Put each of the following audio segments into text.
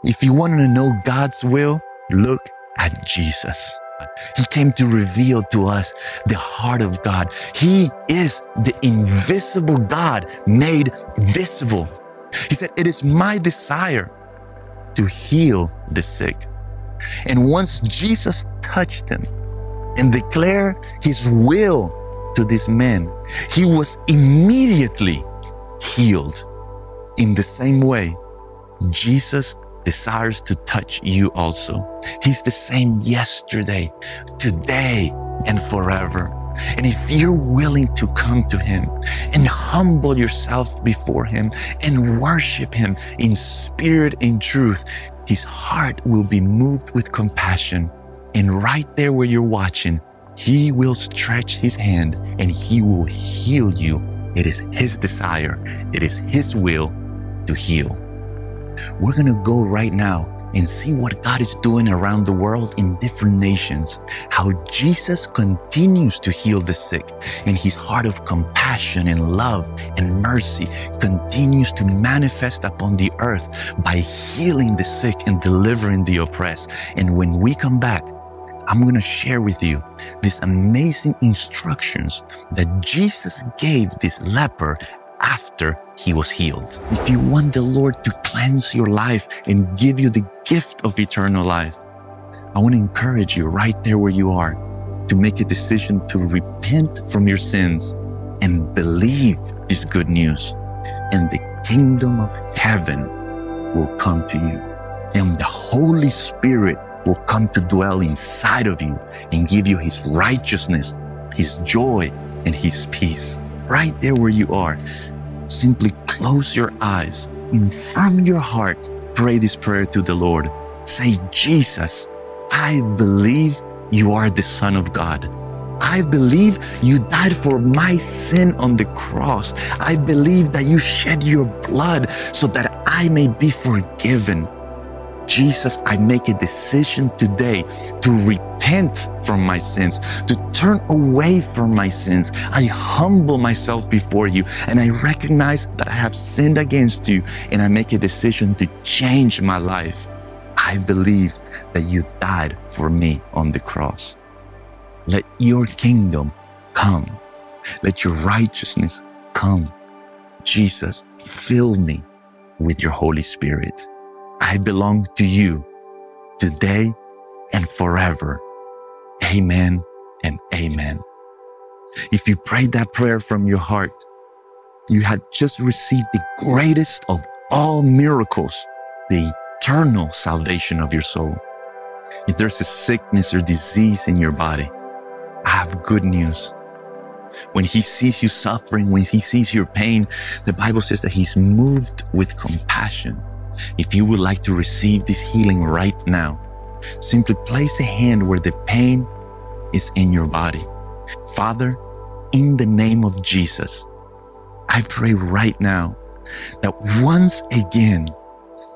If you want to know God's will, look at Jesus. He came to reveal to us the heart of God. He is the invisible God made visible. He said, it is my desire to heal the sick. And once Jesus touched him and declared his will to this man, he was immediately healed. In the same way, Jesus desires to touch you also. He's the same yesterday, today, and forever. And if you're willing to come to him and humble yourself before him and worship him in spirit and truth, his heart will be moved with compassion. And right there where you're watching, he will stretch his hand and he will heal you. It is his desire. It is his will to heal. We're going to go right now and see what God is doing around the world in different nations, how Jesus continues to heal the sick, and his heart of compassion and love and mercy continues to manifest upon the earth by healing the sick and delivering the oppressed. And when we come back, I'm going to share with you these amazing instructions that Jesus gave this leper after he was healed. If you want the Lord to cleanse your life and give you the gift of eternal life, I want to encourage you right there where you are to make a decision to repent from your sins and believe this good news. And the kingdom of heaven will come to you. And the Holy Spirit will come to dwell inside of you and give you his righteousness, his joy, and his peace. Right there where you are, simply close your eyes and from your heart, pray this prayer to the Lord. Say, Jesus, I believe you are the Son of God. I believe you died for my sin on the cross. I believe that you shed your blood so that I may be forgiven. Jesus, I make a decision today to repent from my sins, to turn away from my sins. I humble myself before you and I recognize that I have sinned against you, and I make a decision to change my life. I believe that you died for me on the cross. Let your kingdom come. Let your righteousness come. Jesus, fill me with your Holy Spirit. I belong to you today and forever. Amen and amen. If you prayed that prayer from your heart, you had just received the greatest of all miracles, the eternal salvation of your soul. If there's a sickness or disease in your body, I have good news. When he sees you suffering, when he sees your pain, the Bible says that he's moved with compassion. If you would like to receive this healing right now, simply place a hand where the pain is in your body. Father, in the name of Jesus, I pray right now that once again,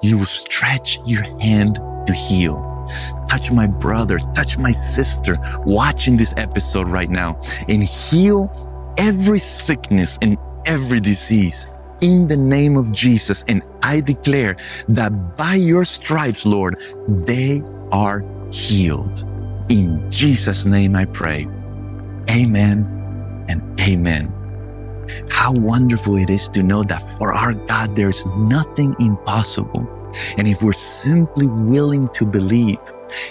you will stretch your hand to heal. Touch my brother, touch my sister watching this episode right now, and heal every sickness and every disease. In the name of Jesus, and I declare that by your stripes, Lord, they are healed. In Jesus' name I pray. Amen and amen. How wonderful it is to know that for our God, there is nothing impossible. And if we're simply willing to believe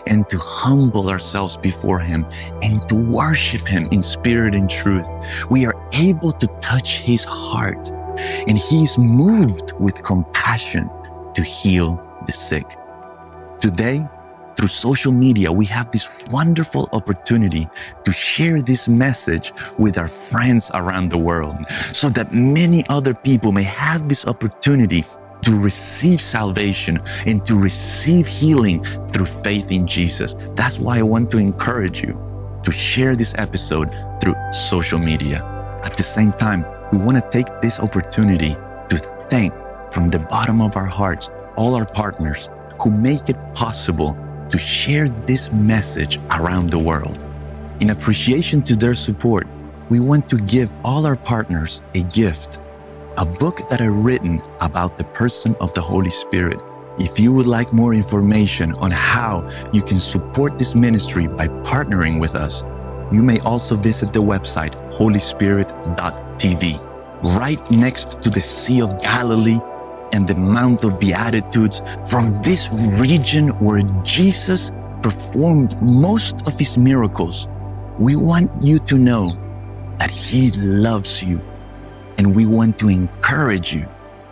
and to humble ourselves before him and to worship him in spirit and truth, we are able to touch his heart. And he's moved with compassion to heal the sick. Today, through social media, we have this wonderful opportunity to share this message with our friends around the world so that many other people may have this opportunity to receive salvation and to receive healing through faith in Jesus. That's why I want to encourage you to share this episode through social media. At the same time, we want to take this opportunity to thank from the bottom of our hearts all our partners who make it possible to share this message around the world. In appreciation to their support, we want to give all our partners a gift, a book that I've written about the person of the Holy Spirit. If you would like more information on how you can support this ministry by partnering with us, you may also visit the website holyspirit.tv. Right next to the Sea of Galilee and the Mount of Beatitudes, from this region where Jesus performed most of his miracles, we want you to know that he loves you, and we want to encourage you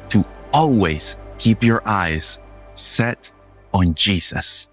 to always keep your eyes set on Jesus.